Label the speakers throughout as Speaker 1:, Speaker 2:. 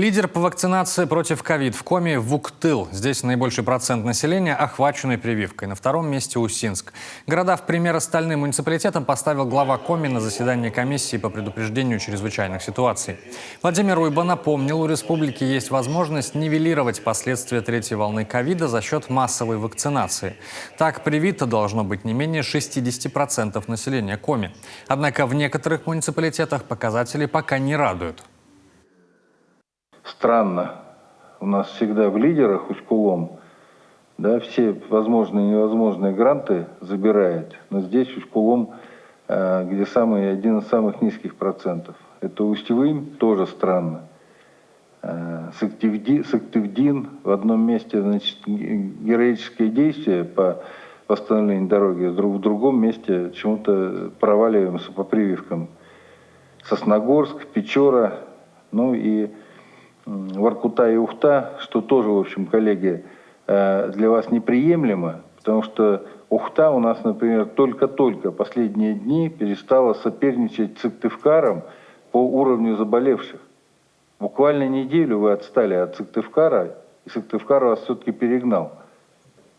Speaker 1: Лидер по вакцинации против ковид в Коми – Вуктыл. Здесь наибольший процент населения, охваченный прививкой. На втором месте Усинск. Города в пример остальным муниципалитетам поставил глава Коми на заседании комиссии по предупреждению чрезвычайных ситуаций. Владимир Уйба напомнил, у республики есть возможность нивелировать последствия третьей волны ковида за счет массовой вакцинации. Так, привито должно быть не менее 60% населения Коми. Однако в некоторых муниципалитетах показатели пока не радуют.
Speaker 2: Странно. У нас всегда в лидерах Усть-Кулом, да, все возможные и невозможные гранты забирает. Но здесь Усть-Кулом, где один из самых низких процентов. Это Усть-Илым, тоже странно. Сыктывдин, в одном месте, значит, героические действия по восстановлению дороги, в другом месте чему-то проваливаемся по прививкам. Сосногорск, Печора, ну и Воркута и Ухта, что тоже, в общем, коллеги, для вас неприемлемо, потому что Ухта у нас, например, только-только последние дни перестала соперничать с Сыктывкаром по уровню заболевших. Буквально неделю вы отстали от Сыктывкара, и Сыктывкар вас все-таки перегнал.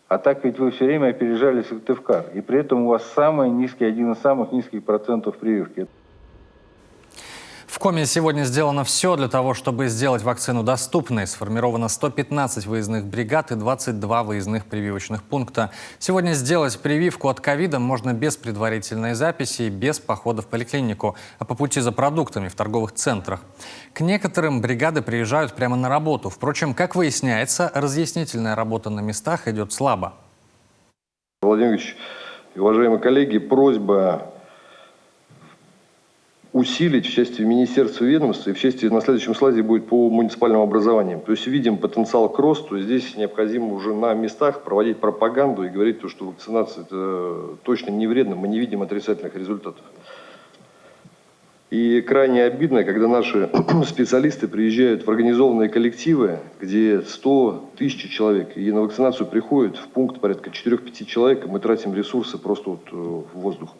Speaker 2: А так ведь вы все время опережали Сыктывкар, и при этом у вас один из самых низких процентов прививки.
Speaker 1: В Коми сегодня сделано все для того, чтобы сделать вакцину доступной. Сформировано 115 выездных бригад и 22 выездных прививочных пункта. Сегодня сделать прививку от ковида можно без предварительной записи и без похода в поликлинику, а по пути за продуктами в торговых центрах. К некоторым бригады приезжают прямо на работу. Впрочем, как выясняется, разъяснительная работа на местах идет слабо.
Speaker 3: Владимир Ильич, уважаемые коллеги, просьба усилить в части министерства и ведомства, и в части на следующем слайде будет по муниципальным образованиям. То есть видим потенциал к росту, здесь необходимо уже на местах проводить пропаганду и говорить, что вакцинация это точно не вредно, мы не видим отрицательных результатов. И крайне обидно, когда наши специалисты приезжают в организованные коллективы, где 100 тысяч человек, и на вакцинацию приходят в пункт порядка 4-5 человек, и мы тратим ресурсы просто в воздух.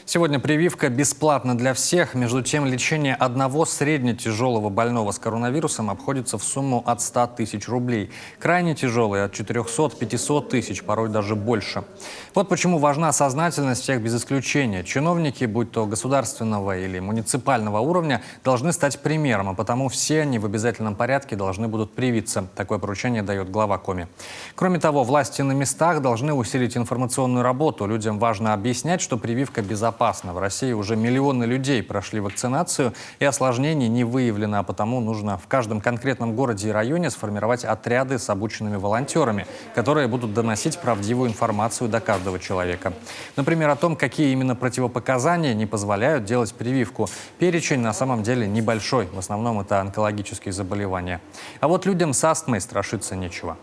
Speaker 1: Сегодня прививка бесплатна для всех. Между тем, лечение одного средне-тяжелого больного с коронавирусом обходится в сумму от 100 тысяч рублей. Крайне тяжелые от 400-500 тысяч, порой даже больше. Вот почему важна сознательность всех без исключения. Чиновники, будь то государственного или муниципального уровня, должны стать примером, а потому все они в обязательном порядке должны будут привиться. Такое поручение дает глава Коми. Кроме того, власти на местах должны усилить информационную работу. Людям важно объяснять, что прививка безопасна. В России уже миллионы людей прошли вакцинацию, и осложнений не выявлено, а потому нужно в каждом конкретном городе и районе сформировать отряды с обученными волонтерами, которые будут доносить правдивую информацию до каждого человека. Например, о том, какие именно противопоказания не позволяют делать прививку. Перечень на самом деле небольшой, в основном это онкологические заболевания. А вот людям с астмой страшиться нечего.